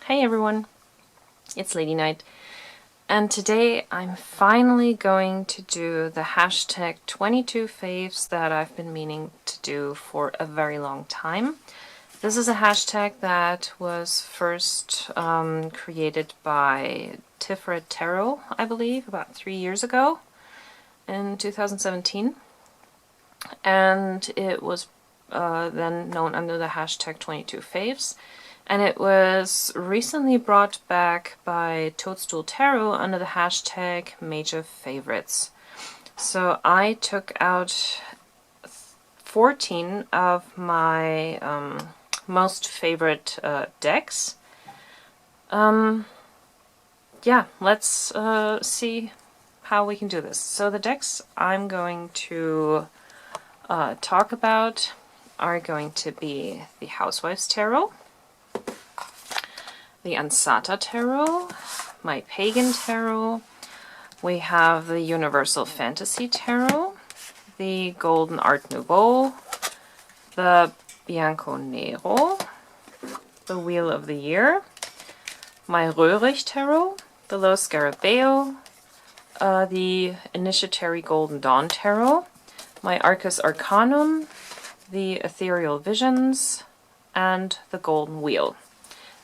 Hey everyone, it's Lady Night, and today I'm finally going to do the hashtag 22 faves that I've been meaning to do for a very long time. This is a hashtag that was first created by Tiferet Tarot, I believe, about 3 years ago in 2017, and it was then known under the hashtag 22 faves. And it was recently brought back by Toadstool Tarot under the hashtag Major Favorites. So I took out 14 of my most favorite decks. Yeah, let's see how we can do this. So the decks I'm going to talk about are going to be the Housewives Tarot, the Ansata Tarot, my Pagan Tarot, we have the Universal Fantasy Tarot, the Golden Art Nouveau, the Bianco Nero, the Wheel of the Year, my Röhrig Tarot, the Lo Scarabeo, the Initiatory Golden Dawn Tarot, my Arcus Arcanum, the Ethereal Visions, and the Golden Wheel.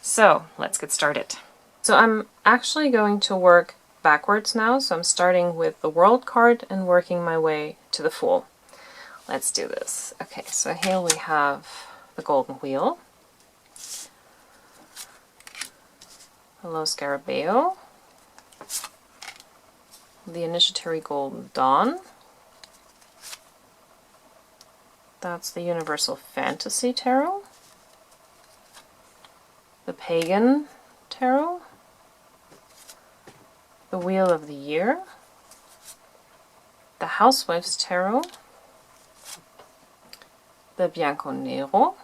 So let's get started. So I'm actually going to work backwards now, so I'm starting with the World card and working my way to the Fool. Let's do this. Okay, so here we have the Golden Wheel, the Lo Scarabeo, the Initiatory Golden Dawn, that's the Universal Fantasy Tarot, the Pagan Tarot, the Wheel of the Year, the Housewives Tarot, the Bianco Nero,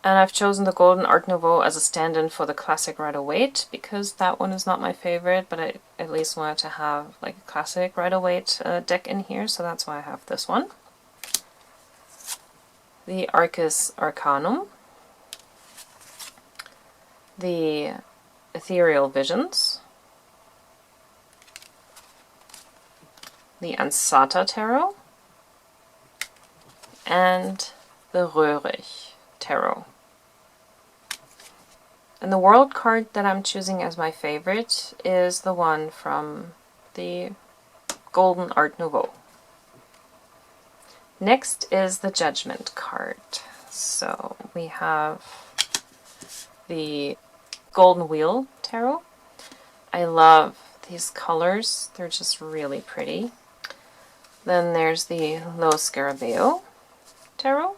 and I've chosen the Golden Art Nouveau as a stand-in for the classic Rider-Waite because that one is not my favorite, but I at least wanted to have like a classic Rider-Waite deck in here, so that's why I have this one. The Arcus Arcanum, the Ethereal Visions, the Ansata Tarot, and the Röhrig Tarot. And the World card that I'm choosing as my favorite is the one from the Golden Art Nouveau. Next is the Judgement Cart. So we have the Golden Wheel Tarot. I love these colors, they're just really pretty. Then there's the Lo Scarabeo Tarot,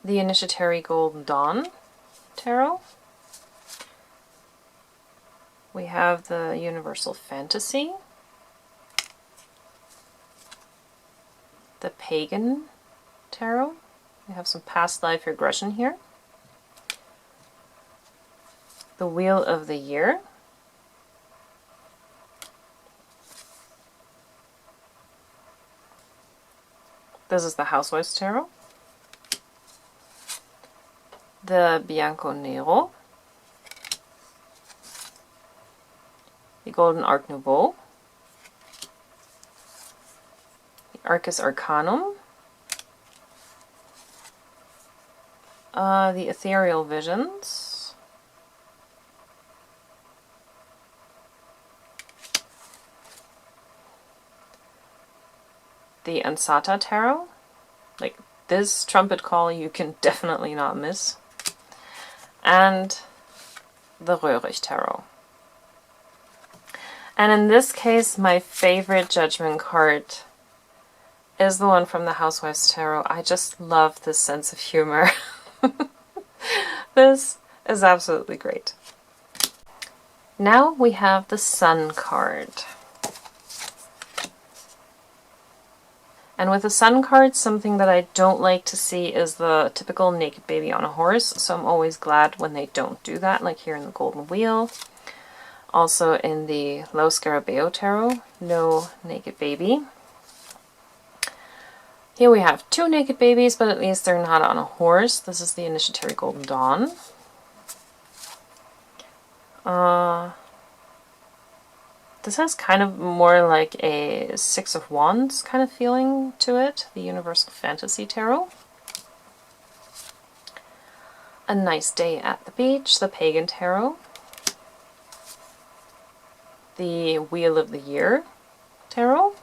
the Initiatory Golden Dawn Tarot, we have the Universal Fantasy, the Pagan Tarot, we have some past life regression here, the Wheel of the Year, this is the Housewives Tarot, the Bianco Nero, the Golden Art Nouveau, the Arcus Arcanum, the Ethereal Visions, the Ansata Tarot, like this trumpet call you can definitely not miss, and the Röhrig Tarot. And in this case, my favorite Judgment card is the one from the Housewives Tarot. I just love this sense of humor. This is absolutely great. Now we have the Sun card. And with the Sun card, something that I don't like to see is the typical naked baby on a horse, so I'm always glad when they don't do that, like here in the Golden Wheel. Also in the Lo Scarabeo Tarot, no naked baby. Here we have two naked babies, but at least they're not on a horse. This is the Initiatory Golden Dawn. This has kind of more like a Six of Wands kind of feeling to it, the Universal Fantasy Tarot. A Nice Day at the Beach, the Pagan Tarot. The Wheel of the Year Tarot.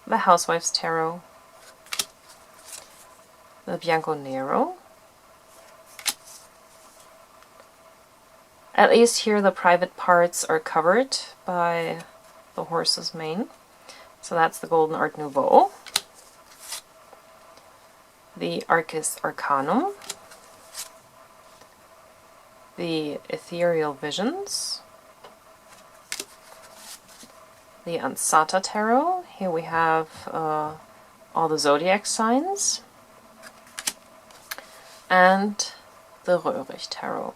The Housewife's Tarot. The Bianco Nero. At least here the private parts are covered by the horse's mane. So that's the Golden Art Nouveau. The Arcus Arcanum. The Ethereal Visions. The Ansata Tarot. Here we have all the zodiac signs. And the Röhrig Tarot.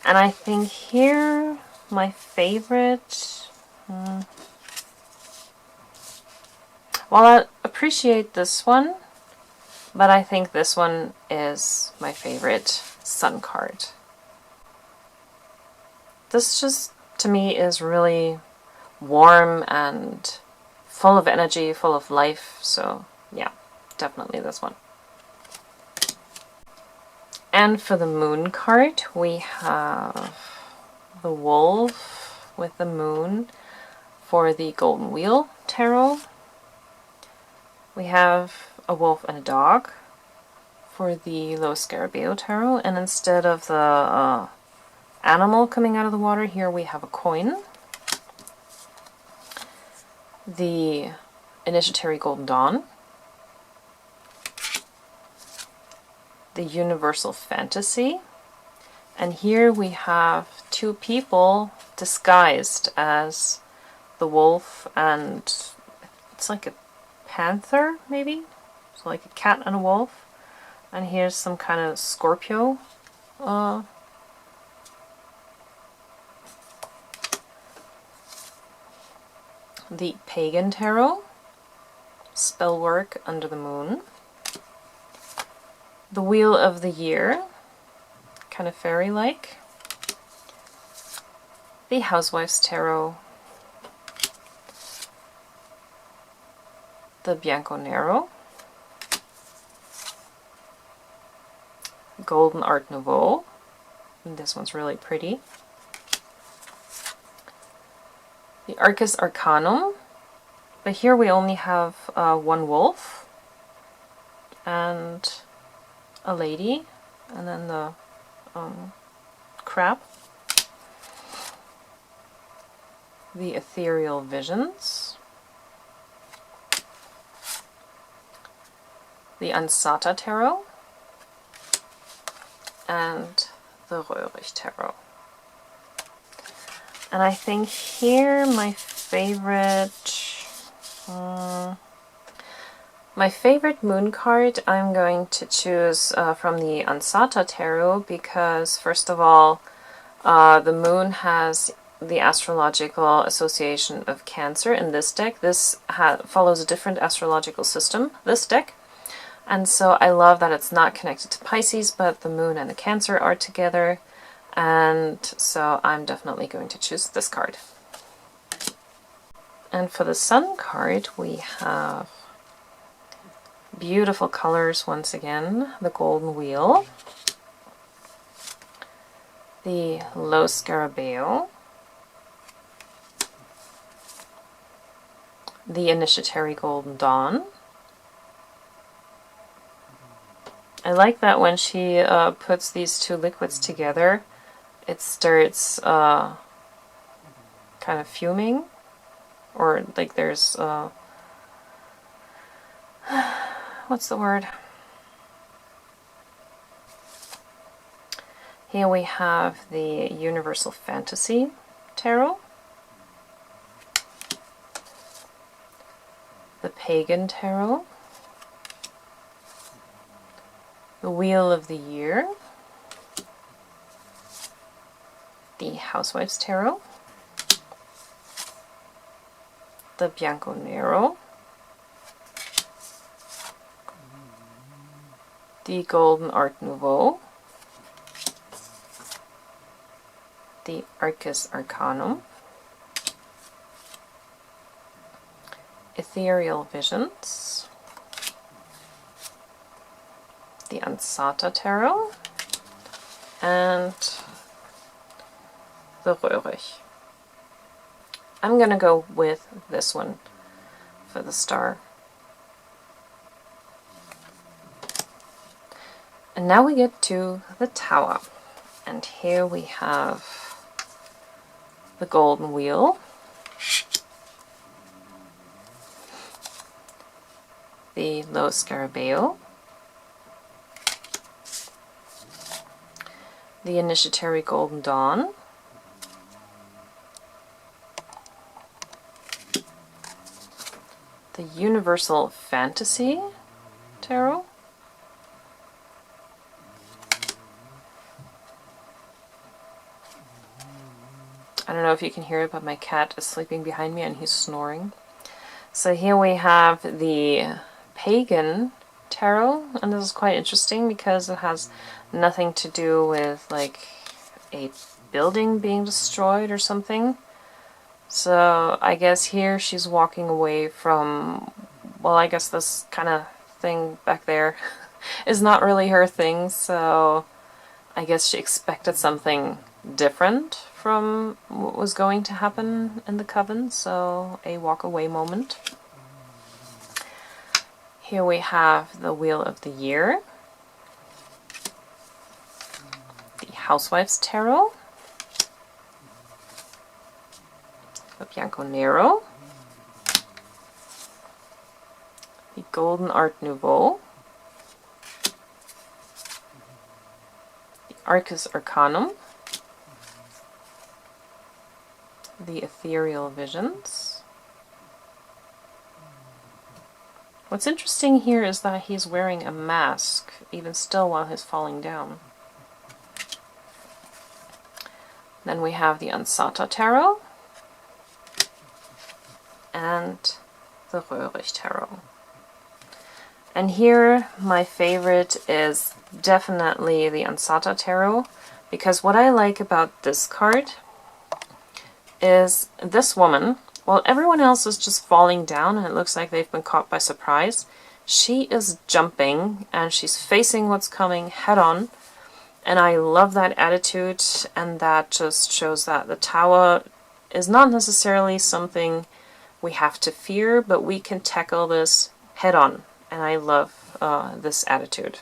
And I think here my favorite, well, I appreciate this one, but I think this one is my favorite Sun card. This just, to me, is really warm and full of energy, full of life, so yeah, definitely this one. And for the Moon card, we have the Wolf with the Moon for the Golden Wheel Tarot. We have a wolf and a dog for the Lo Scarabeo Tarot, and instead of the animal coming out of the water, here we have a coin. The Initiatory Golden Dawn. The Universal Fantasy, and here we have two people disguised as the wolf and it's like a panther, maybe? So like a cat and a wolf. And here's some kind of Scorpio. The Pagan Tarot. Spellwork under the moon. The Wheel of the Year, kind of fairy-like. The Housewife's Tarot. The Bianco Nero. Golden Art Nouveau. And this one's really pretty. The Arcus Arcanum. But here we only have one wolf. And a lady, and then the crab. The Ethereal Visions. The Ansata Tarot. And the Röhrig Tarot. And I think here my favorite moon card I'm going to choose from the Ansata Tarot because, first of all, the moon has the astrological association of Cancer in this deck. This follows a different astrological system, this deck. And so I love that it's not connected to Pisces, but the moon and the Cancer are together. And so I'm definitely going to choose this card. And for the Sun card, we have beautiful colors once again. The Golden Wheel, the Lo Scarabeo, the Initiatory Golden Dawn. I like that when she puts these two liquids together, it starts kind of fuming, or like there's what's the word? Here we have the Universal Fantasy Tarot, the Pagan Tarot, the Wheel of the Year, the Housewife's Tarot, the Bianco Nero, the Golden Art Nouveau, the Arcus Arcanum, Ethereal Visions, the Ansata Tarot, and the Röhrig. I'm gonna go with this one for the star. And now we get to the Tower. And here we have the Golden Wheel, the Lo Scarabeo, the Initiatory Golden Dawn, the Universal Fantasy Tarot, I don't know if you can hear it, but my cat is sleeping behind me and he's snoring. So here we have the Pagan Tarot, and this is quite interesting because it has nothing to do with like a building being destroyed or something. So I guess here she's walking away from, well, I guess this kind of thing back there is not really her thing, so I guess she expected something different from what was going to happen in the coven, so a walk away moment. Here we have the Wheel of the Year, the Housewife's Tarot, the Bianco Nero, the Golden Art Nouveau, the Arcus Arcanum, the Ethereal Visions. What's interesting here is that he's wearing a mask, even still while he's falling down. Then we have the Ansata Tarot and the Röhrig Tarot. And here my favorite is definitely the Ansata Tarot, because what I like about this card is this woman, while everyone else is just falling down and it looks like they've been caught by surprise, she is jumping and she's facing what's coming head on. And I love that attitude, and that just shows that the Tower is not necessarily something we have to fear, but we can tackle this head on. And I love this attitude.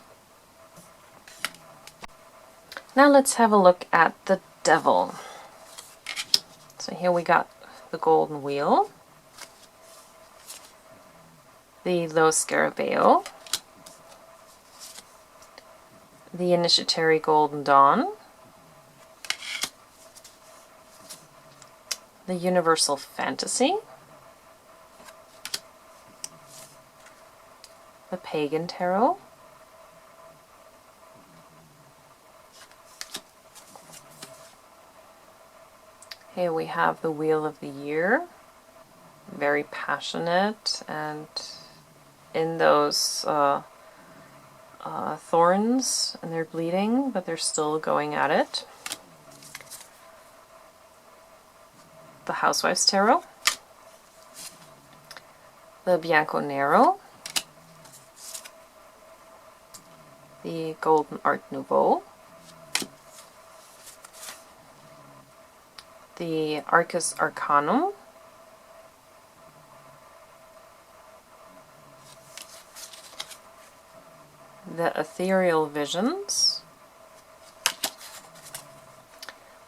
Now let's have a look at the Devil. So here we got the Golden Wheel, the Lo Scarabeo, the Initiatory Golden Dawn, the Universal Fantasy, the Pagan Tarot, here we have the Wheel of the Year, very passionate and in those thorns, and they're bleeding, but they're still going at it. The Housewife's Tarot, the Bianco Nero, the Golden Art Nouveau, the Arcus Arcanum, the Ethereal Visions,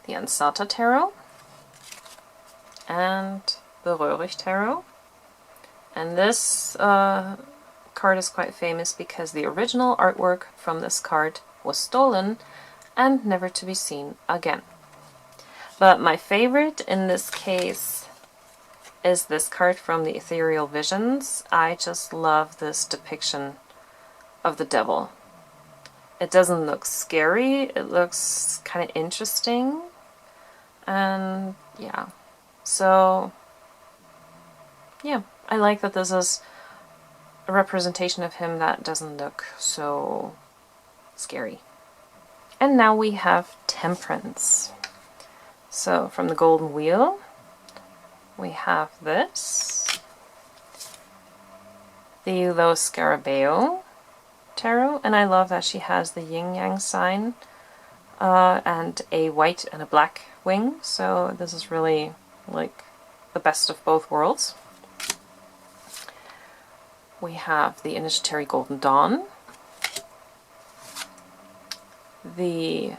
the Ansata Tarot, and the Röhrig Tarot. And this card is quite famous because the original artwork from this card was stolen and never to be seen again. But my favorite in this case is this card from the Ethereal Visions. I just love this depiction of the devil. It doesn't look scary, it looks kind of interesting, and yeah. So yeah, I like that this is a representation of him that doesn't look so scary. And now we have Temperance. So from the Golden Wheel, we have this, the Lo Scarabeo tarot, and I love that she has the yin-yang sign and a white and a black wing, so this is really like the best of both worlds. We have the Initiatory Golden Dawn, the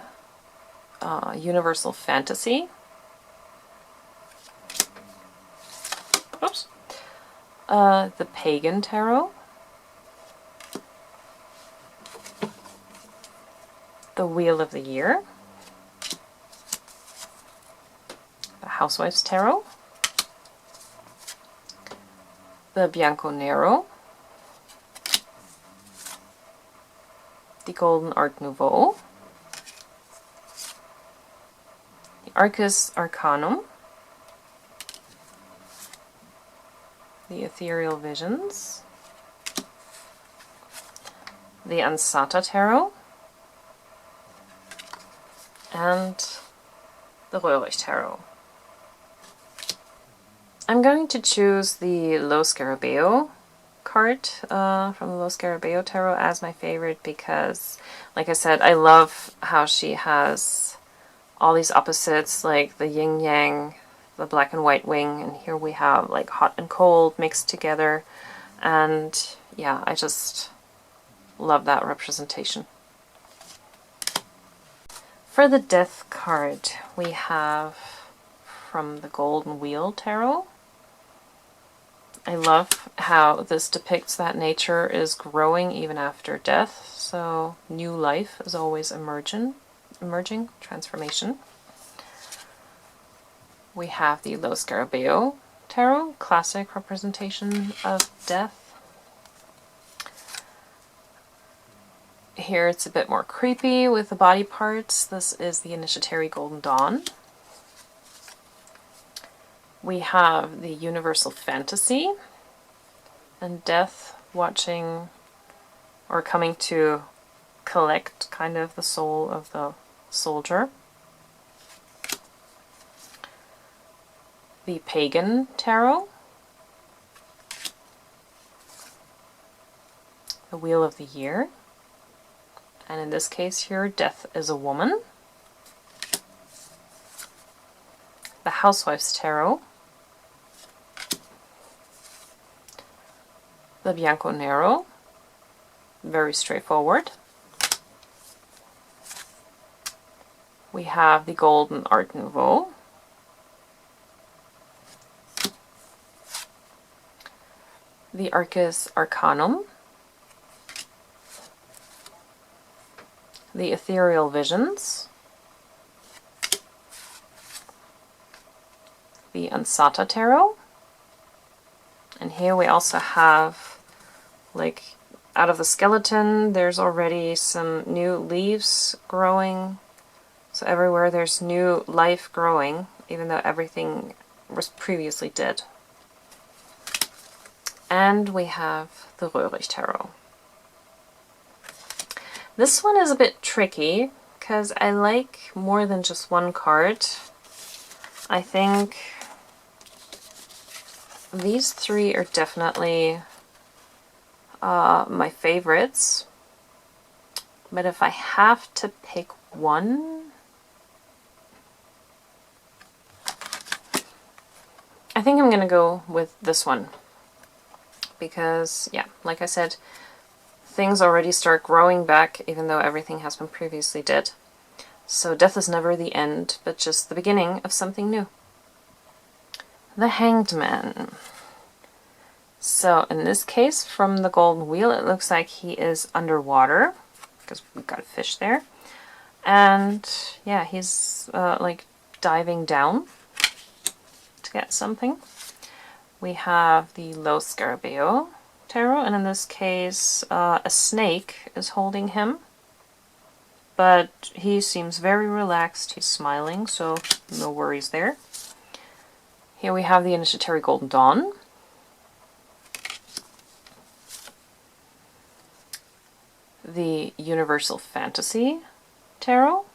Universal Fantasy, oops, the Pagan Tarot, the Wheel of the Year, the Housewife's Tarot, the Bianco Nero, the Golden Art Nouveau, the Arcus Arcanum, the Ethereal Visions, the Ansata Tarot, and the Röhrig Tarot. I'm going to choose the Lo Scarabeo card from the Lo Scarabeo Tarot as my favorite because, like I said, I love how she has all these opposites, like the yin-yang, the black and white wing, and here we have like hot and cold mixed together, and yeah, I just love that representation. For the Death card, we have from the Golden Wheel Tarot. I love how this depicts that nature is growing even after death, so new life is always emerging, transformation. We have the Lo Scarabeo Tarot, classic representation of death. Here it's a bit more creepy with the body parts. This is the Initiatory Golden Dawn. We have the Universal Fantasy and death watching or coming to collect kind of the soul of the soldier. The Pagan Tarot, the Wheel of the Year, and in this case here, death is a woman. The Housewife's Tarot, the Bianco Nero, very straightforward. We have the Golden Art Nouveau, the Arcus Arcanum, the Ethereal Visions, the Ansata Tarot, and here we also have, like, out of the skeleton there's already some new leaves growing, so everywhere there's new life growing, even though everything was previously dead. And we have the Röhrig Tarot. This one is a bit tricky because I like more than just one card. I think these three are definitely my favorites. But if I have to pick one, I think I'm going to go with this one. Because, yeah, like I said, things already start growing back even though everything has been previously dead. So death is never the end, but just the beginning of something new. The Hanged Man. So in this case, from the Golden Wheel, it looks like he is underwater, because we've got a fish there. And yeah, he's like diving down to get something. We have the Lo Scarabeo Tarot, and in this case, a snake is holding him. But he seems very relaxed, he's smiling, so no worries there. Here we have the Initiatory Golden Dawn, the Universal Fantasy Tarot,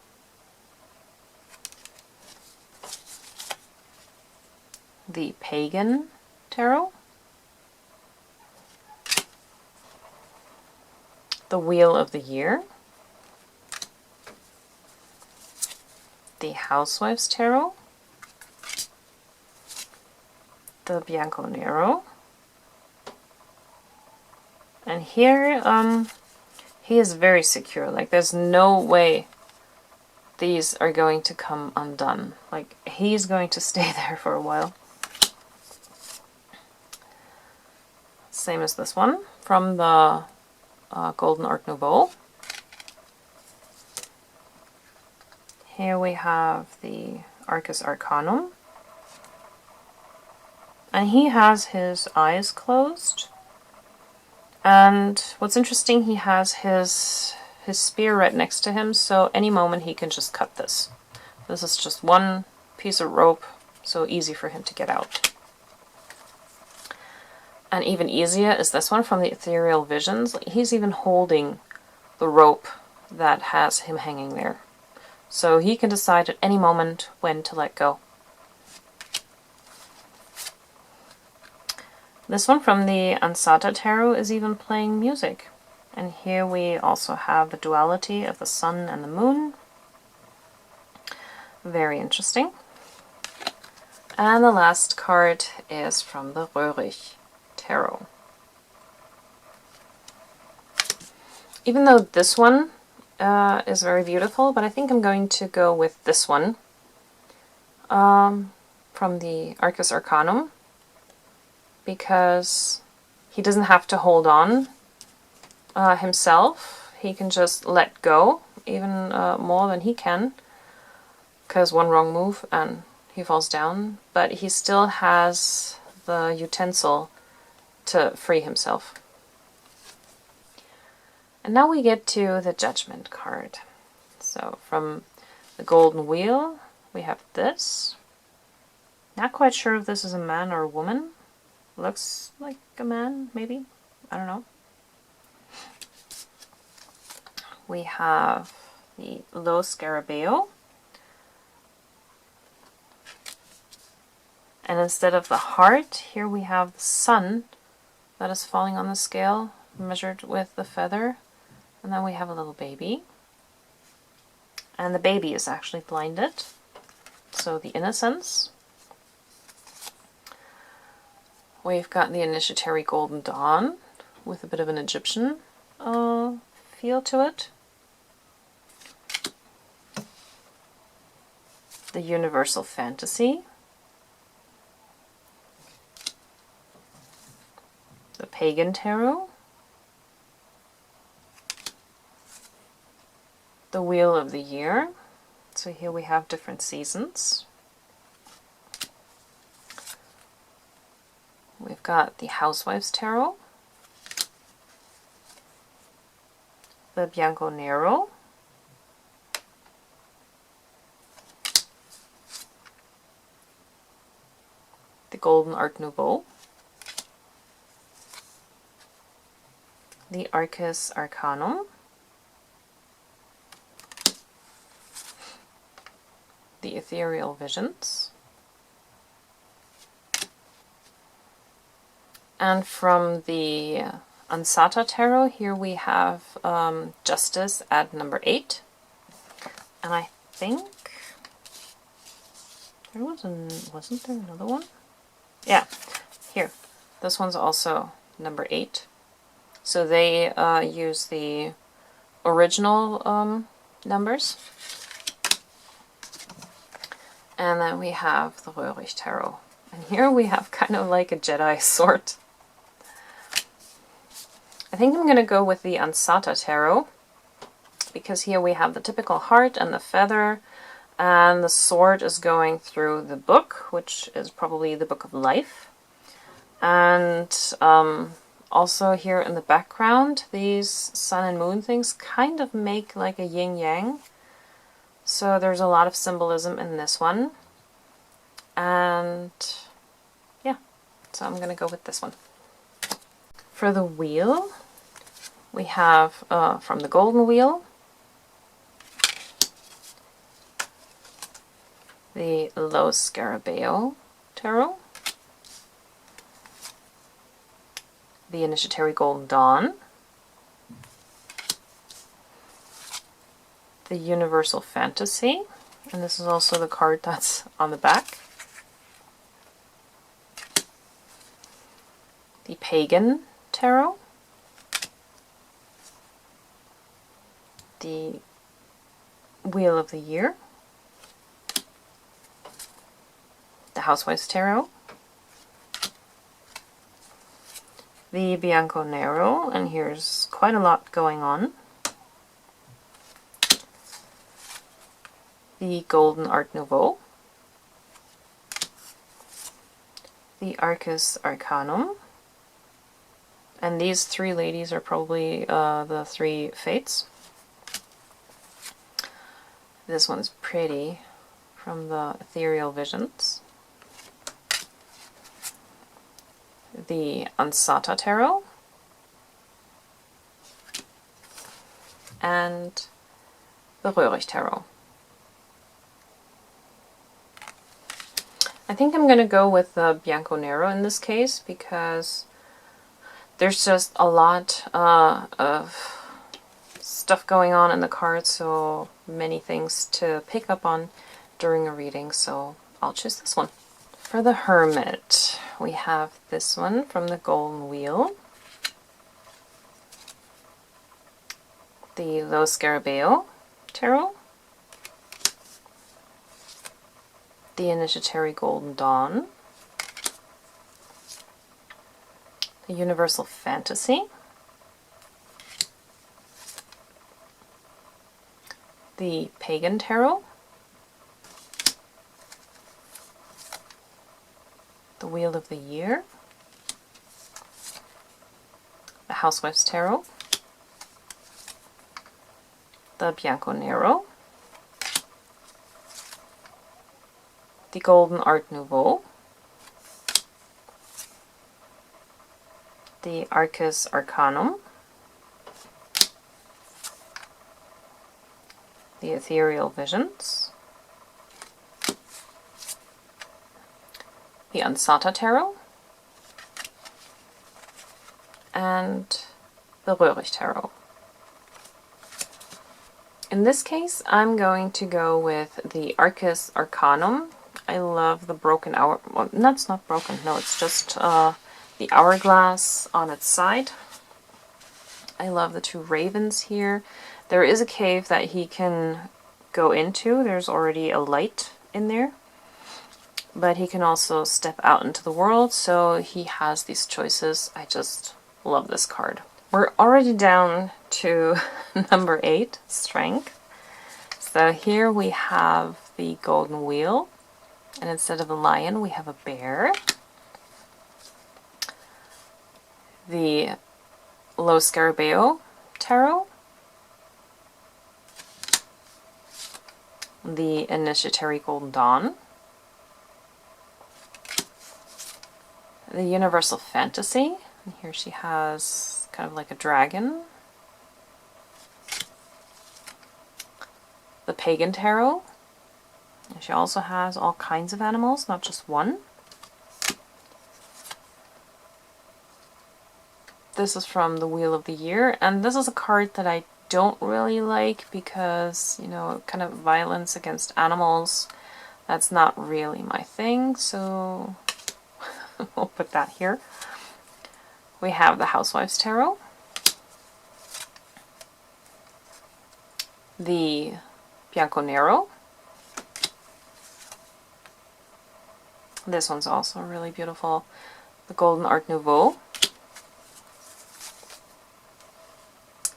the Pagan Tarot, the Wheel of the Year, the Housewives Tarot, the Bianco Nero, and here he is very secure. Like, there's no way these are going to come undone. Like, he's going to stay there for a while. Same as this one from the Golden Art Nouveau. Here we have the Arcus Arcanum. And he has his eyes closed. And what's interesting, he has his spear right next to him, so any moment he can just cut this. This is just one piece of rope, so easy for him to get out. And even easier is this one from the Ethereal Visions. He's even holding the rope that has him hanging there. So he can decide at any moment when to let go. This one from the Ansata Tarot is even playing music. And here we also have the duality of the sun and the moon. Very interesting. And the last card is from the Röhrig Tarot. Even though this one is very beautiful, but I think I'm going to go with this one from the Arcus Arcanum, because he doesn't have to hold on himself. He can just let go even more than he can, because one wrong move and he falls down, but he still has the utensil to free himself. And now we get to the Judgment card. So from the Golden Wheel we have this. Not quite sure if this is a man or a woman. Looks like a man, maybe. I don't know. We have the Lo Scarabeo. And instead of the heart, here we have the sun that is falling on the scale, measured with the feather. And then we have a little baby. And the baby is actually blinded. So the innocence. We've got the Initiatory Golden Dawn with a bit of an Egyptian feel to it. The Universal Fantasy. The Pagan Tarot. The Wheel of the Year. So here we have different seasons. We've got the Housewives Tarot, the Bianco Nero, the Golden Art Nouveau, the Arcus Arcanum, the Ethereal Visions, and from the Ansata Tarot, here we have Justice at number 8. And I think there wasn't there another one? Yeah, here. This one's also number 8. So they use the original numbers. And then we have the Röhrig Tarot. And here we have kind of like a Jedi sword. I think I'm going to go with the Ansata Tarot, because here we have the typical heart and the feather, and the sword is going through the book, which is probably the Book of Life. And also here in the background, these sun and moon things kind of make like a yin-yang. So there's a lot of symbolism in this one. And yeah, so I'm going to go with this one. For the wheel, we have from the Golden Wheel, the Lo Scarabeo Tarot, the Initiatory Golden Dawn, the Universal Fantasy, and this is also the card that's on the back, the Pagan Tarot, the Wheel of the Year, the Housewife's Tarot, the Bianco Nero, and here's quite a lot going on, the Golden Art Nouveau, the Arcus Arcanum, and these three ladies are probably the three fates. This one's pretty, from the Ethereal Visions. The Ansata Tarot, and the Röhrig Tarot. I think I'm going to go with the Bianco Nero in this case because there's just a lot of stuff going on in the card, so many things to pick up on during a reading, so I'll choose this one. For the Hermit, we have this one from the Golden Wheel, the Lo Scarabeo Tarot, the Initiatory Golden Dawn, the Universal Fantasy, the Pagan Tarot, the Wheel of the Year, the Housewife's Tarot, the Bianco Nero, the Golden Art Nouveau, the Arcus Arcanum, the Ethereal Visions, the Ansata Tarot, and the Röhrig Tarot. In this case, I'm going to go with the Arcus Arcanum. I love the broken hour. Well, that's not broken. No, it's just the hourglass on its side. I love the two ravens here. There is a cave that he can go into. There's already a light in there. But he can also step out into the world, so he has these choices. I just love this card. We're already down to number 8, Strength. So here we have the Golden Wheel, and instead of a lion we have a bear. The Lo Scarabeo Tarot, the Initiatory Golden Dawn, the Universal Fantasy, and here she has kind of like a dragon, the Pagan Tarot, and she also has all kinds of animals, not just one. This is from the Wheel of the Year, and this is a card that I don't really like because, you know, kind of violence against animals, that's not really my thing, so we'll put that here. We have the Housewife's Tarot, the Bianco Nero. This one's also really beautiful. The Golden Art Nouveau,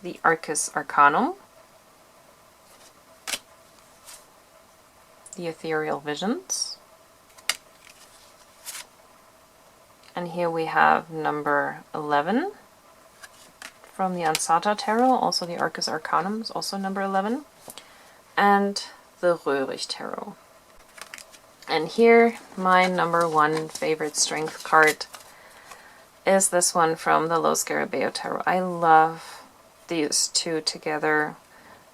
the Arcus Arcanum, the Ethereal Visions, and here we have number 11 from the Ansata Tarot, also the Arcus Arcanum is also number 11, and the Röhrig Tarot. And here, my number 1 favorite strength card is this one from the Lo Scarabeo Tarot. I love these two together,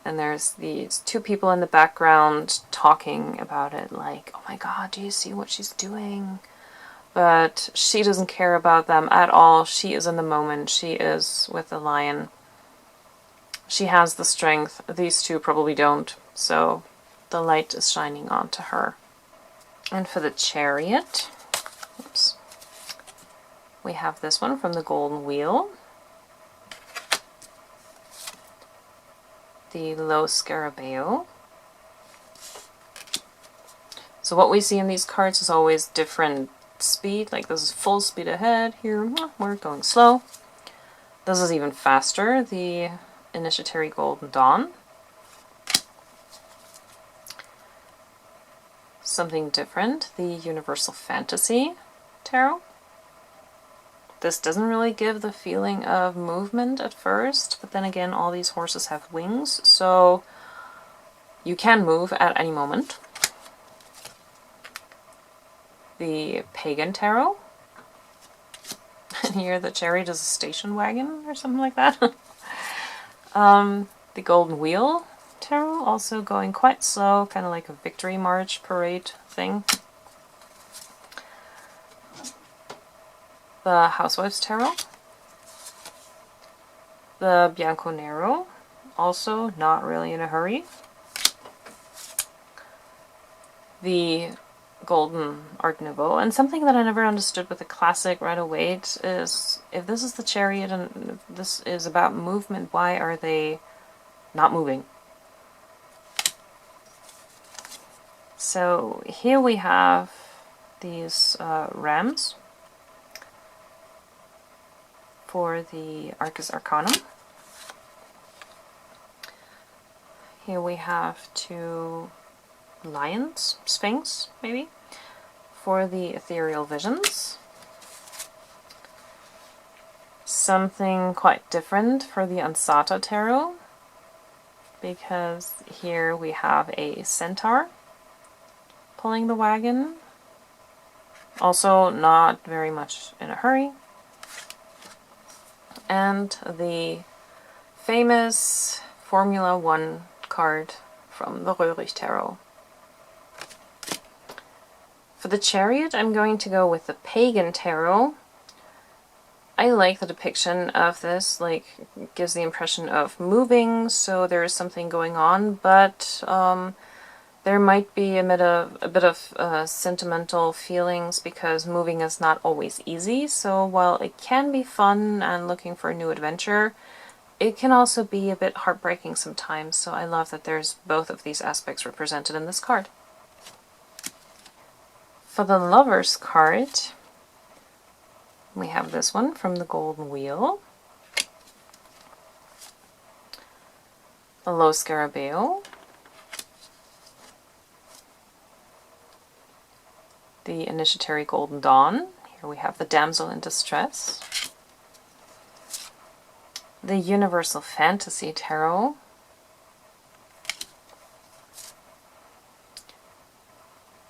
and there's these two people in the background talking about it, like, oh my god, do you see what she's doing? But she doesn't care about them at all. She is in the moment. She is with the lion. She has the strength. These two probably don't, so the light is shining onto her. And for the Chariot, oops, we have this one from the Golden Wheel. The Low Scarabeo. So what we see in these cards is always different speed. Like this is full speed ahead. Here we're going slow. This is even faster. The Initiatory Golden Dawn. Something different. The Universal Fantasy Tarot. This doesn't really give the feeling of movement at first, but then again, all these horses have wings, so you can move at any moment. The Pagan Tarot. And here the Chariot is a station wagon or something like that. The Golden Wheel Tarot, also going quite slow, kind of like a victory march parade thing. The Housewife's Tarot. The Bianco Nero, also not really in a hurry. The Golden Art Nouveau, and something that I never understood with the classic right away is, if this is the Chariot and this is about movement, why are they not moving? So here we have these rams for the Major Arcana. Here we have two lions, sphinx maybe, for the Ethereal Visions. Something quite different for the Ansata Tarot, because here we have a centaur pulling the wagon. Also not very much in a hurry. And the famous Formula 1 card from the Röhrig Tarot. For the Chariot, I'm going to go with the Pagan Tarot. I like the depiction of this, like, it gives the impression of moving, so there is something going on, but there might be a bit of sentimental feelings, because moving is not always easy. So while it can be fun and looking for a new adventure, it can also be a bit heartbreaking sometimes. So I love that there's both of these aspects represented in this card. For the Lover's card, we have this one from the Golden Wheel. The Low Scarabeo. The Initiatory Golden Dawn. Here we have the Damsel in Distress. The Universal Fantasy Tarot.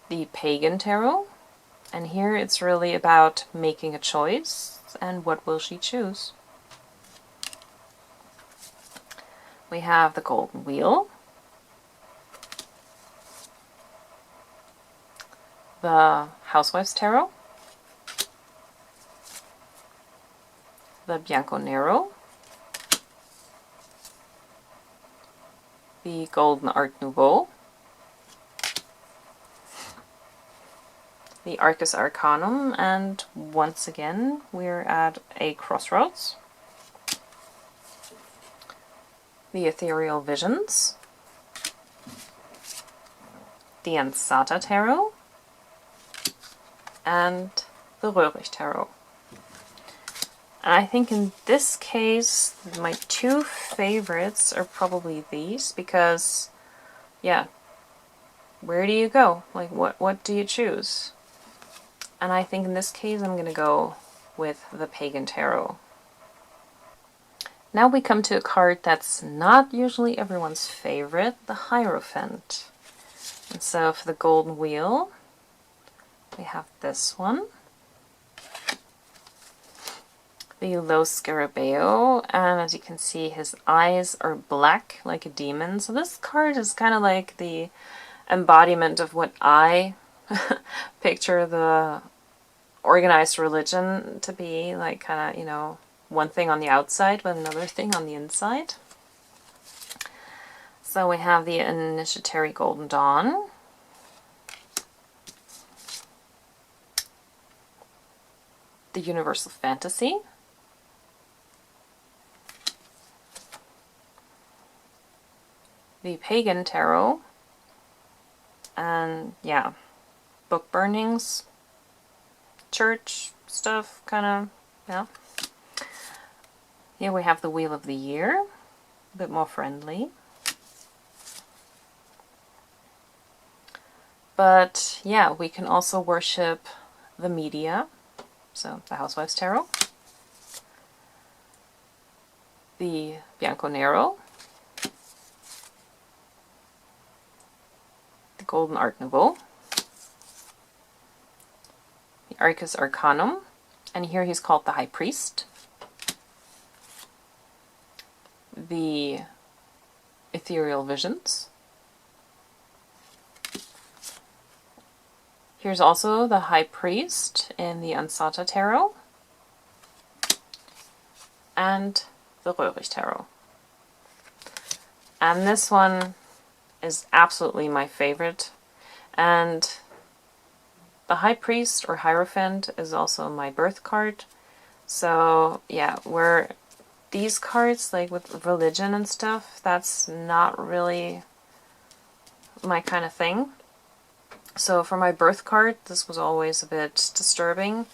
The Pagan Tarot. And here it's really about making a choice, and what will she choose? We have the Golden Wheel. The Housewife's Tarot. The Bianco Nero. The Golden Art Nouveau. The Arcus Arcanum, and once again we're at a crossroads. The Ethereal Visions. The Ansata Tarot. And the Röhrig Tarot. And I think in this case, my two favorites are probably these, because, yeah, where do you go? Like, what do you choose? And I think in this case, I'm going to go with the Pagan Tarot. Now we come to a card that's not usually everyone's favorite, the Hierophant. And so for the Golden Wheel, we have this one. the Lo Scarabeo, and as you can see, his eyes are black like a demon. So this card is kind of like the embodiment of what I picture the organized religion to be, like kind of, you know, one thing on the outside but another thing on the inside. So we have the Initiatory Golden Dawn, the Universal Fantasy, the Pagan Tarot, and yeah, book burnings, church stuff, kind of, yeah. Here we have the Wheel of the Year, a bit more friendly. But yeah, we can also worship the media, so the Housewives Tarot, the Bianco Nero, the Golden Art Nouveau, the Arcus Arcanum, and here he's called the High Priest, the Ethereal Visions. Here's also the High Priest in the Ansata Tarot, and the Röhrig Tarot. And this one is absolutely my favorite. And the High Priest or Hierophant is also my birth card. So yeah, where these cards, like with religion and stuff, that's not really my kind of thing. So for my birth card, this was always a bit disturbing.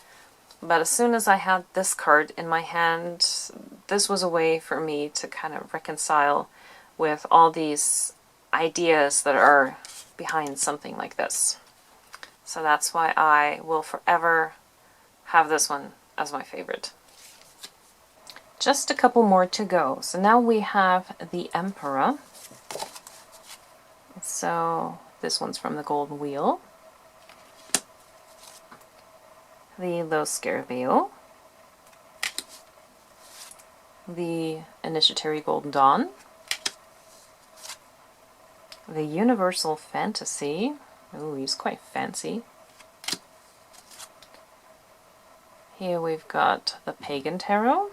But as soon as I had this card in my hand, this was a way for me to kind of reconcile with all these ideas that are behind something like this. So that's why I will forever have this one as my favorite. Just a couple more to go. So now we have the Emperor. So this one's from the Golden Wheel. The Lo Scarabeo. The Initiatory Golden Dawn. The Universal Fantasy. Ooh, he's quite fancy. Here we've got the Pagan Tarot.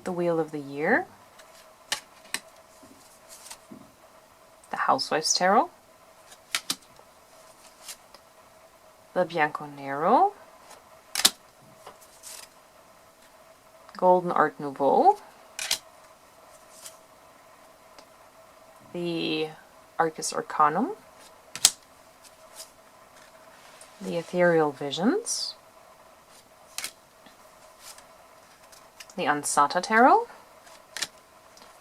The Wheel of the Year. The Housewives Tarot, the Bianco Nero, Golden Art Nouveau, the Arcus Arcanum, the Ethereal Visions, the Ansata Tarot,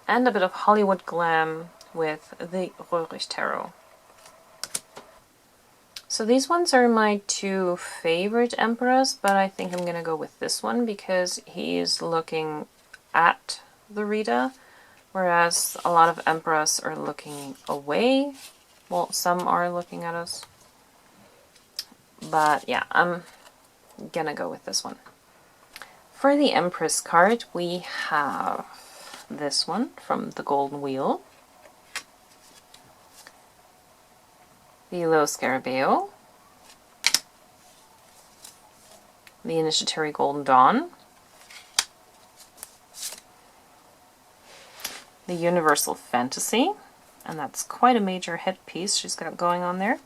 and a bit of Hollywood glam with the Röhrig Tarot. So these ones are my two favorite emperors, but I think I'm going to go with this one because he's looking at the reader, whereas a lot of emperors are looking away. Well, some are looking at us. But yeah, I'm going to go with this one. For the Empress card, we have this one from the Golden Wheel. The Lo Scarabeo, the Initiatory Golden Dawn, the Universal Fantasy, and that's quite a major headpiece she's got going on there,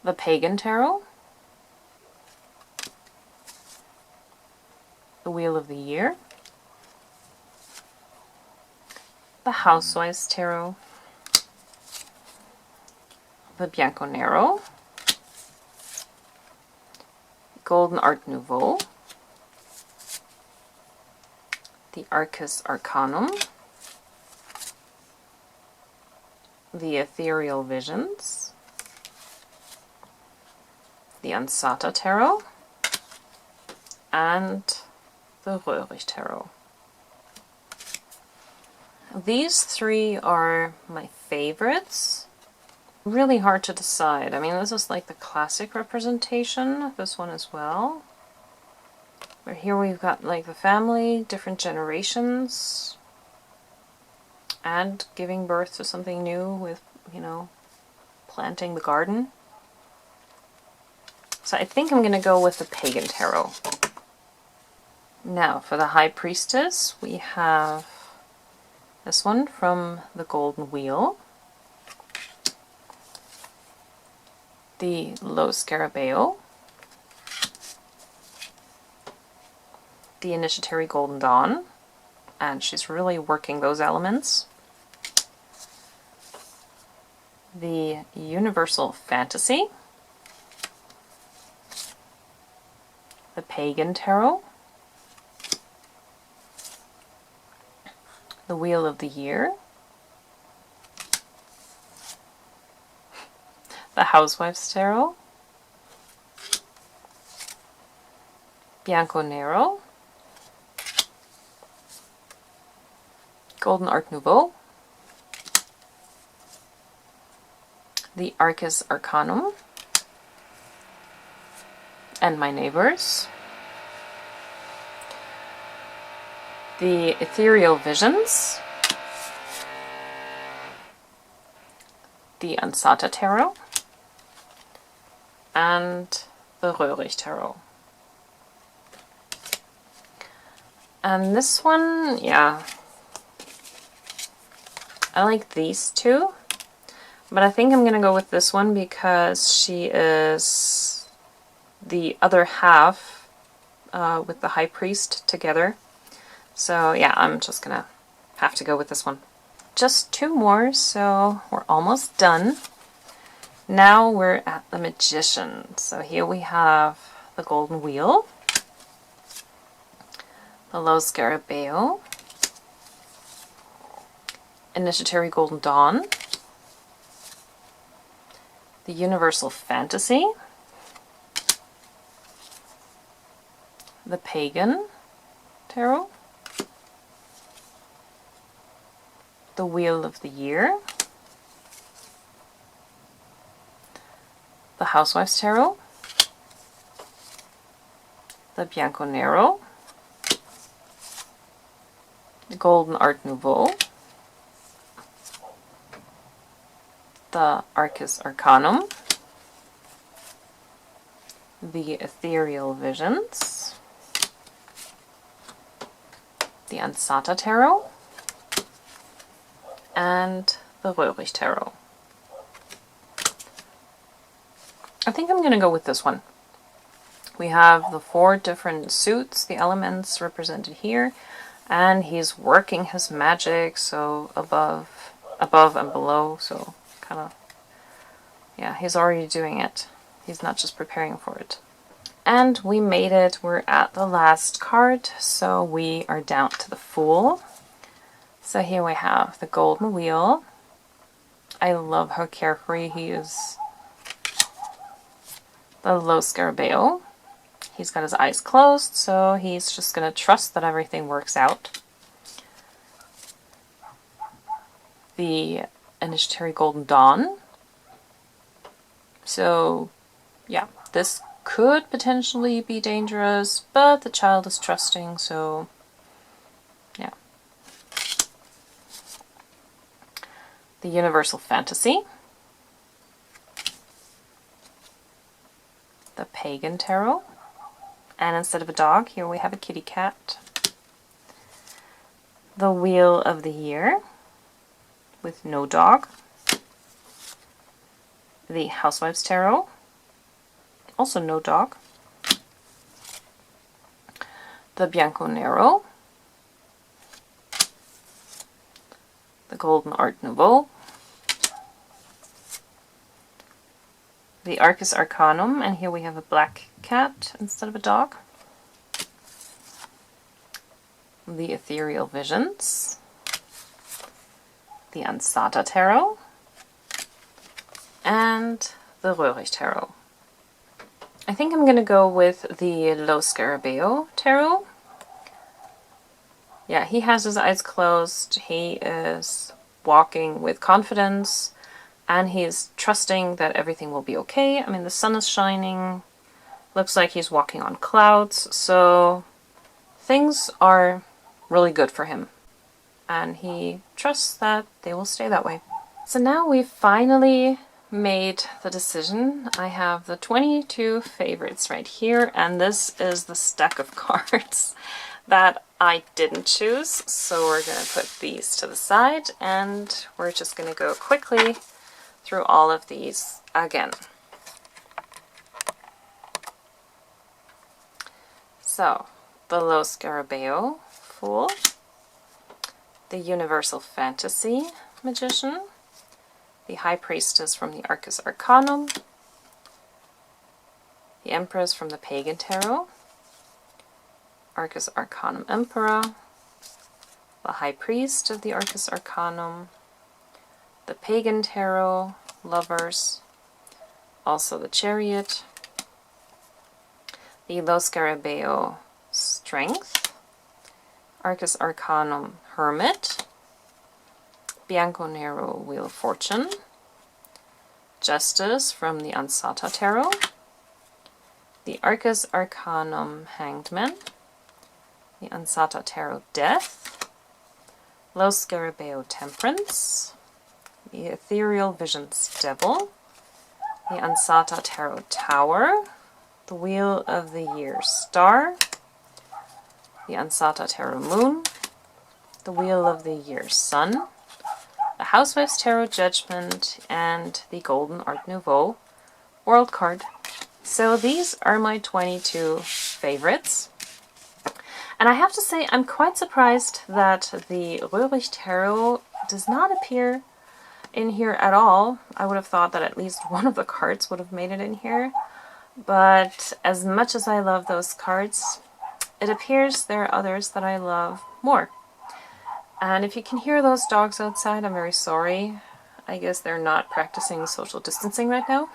the Pagan Tarot, the Wheel of the Year, the Housewives Tarot, the Bianco Nero, Golden Art Nouveau, the Arcus Arcanum, the Ethereal Visions, the Ansata Tarot, and the Röhrig Tarot. These three are my favorites. Really hard to decide. I mean, this is like the classic representation, this one as well. But here we've got like the family, different generations, and giving birth to something new with, you know, planting the garden. So I think I'm going to go with the Pagan Tarot. Now for the High Priestess, we have this one from the Golden Wheel. The Low Scarabeo. The Initiatory Golden Dawn. And she's really working those elements. The Universal Fantasy. The Pagan Tarot. The Wheel of the Year. The Housewife's Tarot. Bianco Nero. Golden Art Nouveau. The Arcus Arcanum. And My Neighbors. The Ethereal Visions. The Ansata Tarot. And the Röhrig Tarot. And this one, yeah, I like these two, but I think I'm going to go with this one because she is the other half with the High Priest together. So yeah, I'm just going to have to go with this one. Just two more, so we're almost done. Now we're at the Magician. So here we have the Golden Wheel, the Low Scarabeo, Initiatory Golden Dawn, the Universal Fantasy, the Pagan Tarot, the Wheel of the Year, the Housewife's Tarot, the Bianco Nero, the Golden Art Nouveau, the Arcus Arcanum, the Ethereal Visions, the Ansata Tarot, and the Röhrig Tarot. I think I'm going to go with this one. We have the 4 different suits, the elements represented here, and he's working his magic, so above and below, so kind of, yeah, he's already doing it. He's not just preparing for it. And we made it. We're at the last card, so we are down to the Fool. So here we have the Golden Wheel. I love how carefree he is. The Low Scarabeo. He's got his eyes closed, so he's just going to trust that everything works out. The Initiatory Golden Dawn. So, yeah, this could potentially be dangerous, but the child is trusting, so, yeah. The Universal Fantasy. The Pagan Tarot. And instead of a dog, here we have a kitty cat. The Wheel of the Year with no dog. The Housewife's Tarot, also no dog. The Bianco Nero. The Golden Art Nouveau. The Arcus Arcanum, and here we have a black cat instead of a dog. The Ethereal Visions. The Ansata Tarot. And the Röhrig Tarot. I think I'm going to go with the Low Scarabeo Tarot. Yeah, he has his eyes closed. He is walking with confidence. and he's trusting that everything will be okay. I mean, the sun is shining, looks like he's walking on clouds, so things are really good for him, and he trusts that they will stay that way. So now we've finally made the decision. I have the 22 favorites right here, and this is the stack of cards that I didn't choose. So we're going to put these to the side, and we're just going to go quickly through all of these again. So, the Lo Scarabeo Fool, the Universal Fantasy Magician, the High Priestess from the Arcus Arcanum, the Empress from the Pagan Tarot, Arcus Arcanum Emperor, the High Priest of the Arcus Arcanum, the Pagan Tarot Lovers, also the Chariot, the Lo Scarabeo Strength, Arcus Arcanum Hermit, Bianco Nero Wheel of Fortune, Justice from the Ansata Tarot, the Arcus Arcanum Hanged Man, the Ansata Tarot Death, Lo Scarabeo Temperance, the Ethereal Visions Devil, the Ansata Tarot Tower, the Wheel of the Year Star, the Ansata Tarot Moon, the Wheel of the Year Sun, the Housewife's Tarot Judgment, and the Golden Art Nouveau World card. So these are my 22 favorites. And I have to say, I'm quite surprised that the Röhrig Tarot does not appear in here at all. I would have thought that at least one of the cards would have made it in here. But as much as I love those cards, it appears there are others that I love more. And if you can hear those dogs outside, I'm very sorry. I guess they're not practicing social distancing right now.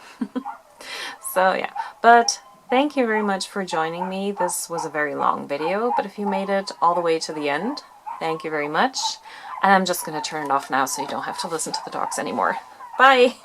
So yeah, but thank you very much for joining me. This was a very long video, but if you made it all the way to the end, thank you very much. And I'm just going to turn it off now so you don't have to listen to the dogs anymore. Bye!